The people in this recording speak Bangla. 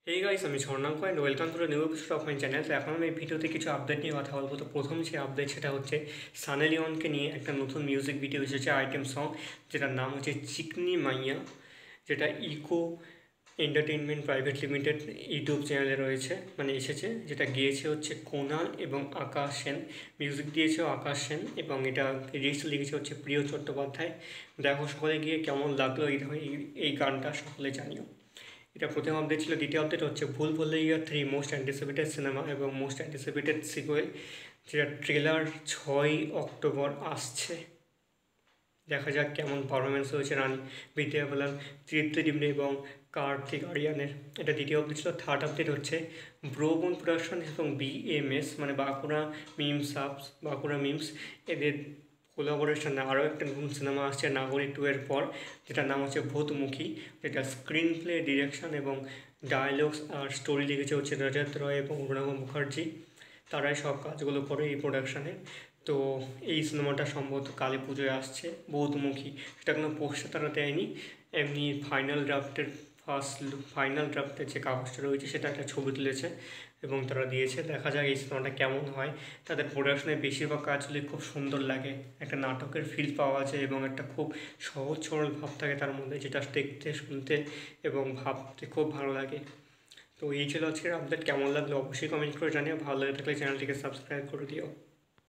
হেই গাইস, আমি Swarnanka and welcome to the new episode of my channel. তো এখন আমি এই ভিডিওতে কিছু আপডেট নিয়ে কথা বলবো। তো প্রথম যে আপডেট সেটা হচ্ছে সানি লিওনকে নিয়ে একটা নতুন মিউজিক ভিডিও এসেছে, আইটেম সং, যেটার নাম হচ্ছে চিকনি মাইয়া, যেটা Echo Entertainment Private Limited YouTube চ্যানেলে রয়েছে, মানে এসেছে। যেটা গিয়েছে হচ্ছে কোনাল এবং আকাশ সেন, মিউজিক দিয়েছে আকাশ সেন, এবং এটা লিরিক্স লিখেছে হচ্ছে প্রিয় চট্টোপাধ্যায়। দেখো সকলে গিয়ে কেমন লাগলো এই গানটা সকলে জানিও। এটা প্রথম আপডেট ছিল। দ্বিতীয় আপডেট হচ্ছে ভুল ভুলাইয়া 3 মোস্ট অ্যান্টিসিপেটেড সিনেমা এবং মোস্ট অ্যান্টিসিপেটেড সিকুয়েল, যেটা ট্রেলার 6 অক্টোবর আসছে। দেখা যাক কেমন পারফরমেন্স হয়েছে রানী বিদ্যা বালান, তৃপ্তি ডিমনে এবং কার্তিক আরিয়ানের। এটা দ্বিতীয় আপডেট ছিল। থার্ড আপডেট হচ্ছে ব্রোবন প্রোডাকশন এবং বিএমএস মানে বাঁকুড়া মিমস এদের কোলাবোরেশনে আরও একটা নতুন সিনেমা আসছে নাগরিক 2 এর পর, যেটার নাম হচ্ছে ভূতমুখী। যেটা স্ক্রিন প্লে, ডিরেকশন এবং ডায়ালগস আর স্টোরি লিখেছে হচ্ছে রজত রয় এবং অরুণাভ মুখার্জি। তারাই সব কাজগুলো করে এই প্রোডাকশানে। তো এই সিনেমাটা সম্ভবত কালী পুজোয় আসছে, বৌদ্ধমুখী। সেটা কোনো পোস্টার তারা দেয়নি, এমনি ফাইনাল ড্রাফটের যে কাগজটা রয়েছে সেটা একটা ছবি তুলেছে এবং তারা দিয়েছে। দেখা যাক এই সিনেমাটা কেমন হয়। তাদের প্রোডাকশনের বেশিরভাগ কাজগুলি খুব সুন্দর লাগে, একটা নাটকের ফিল পাওয়া যায় এবং একটা খুব সহজ সরল ভাব থাকে তার মধ্যে, যেটা দেখতে, শুনতে এবং ভাবতে খুব ভালো লাগে। তো এই ছিল আজকের আপডেট। কেমন লাগলো অবশ্যই কমেন্ট করে জানিও। ভালো লাগে থাকলে চ্যানেলটিকে সাবস্ক্রাইব করে দিও।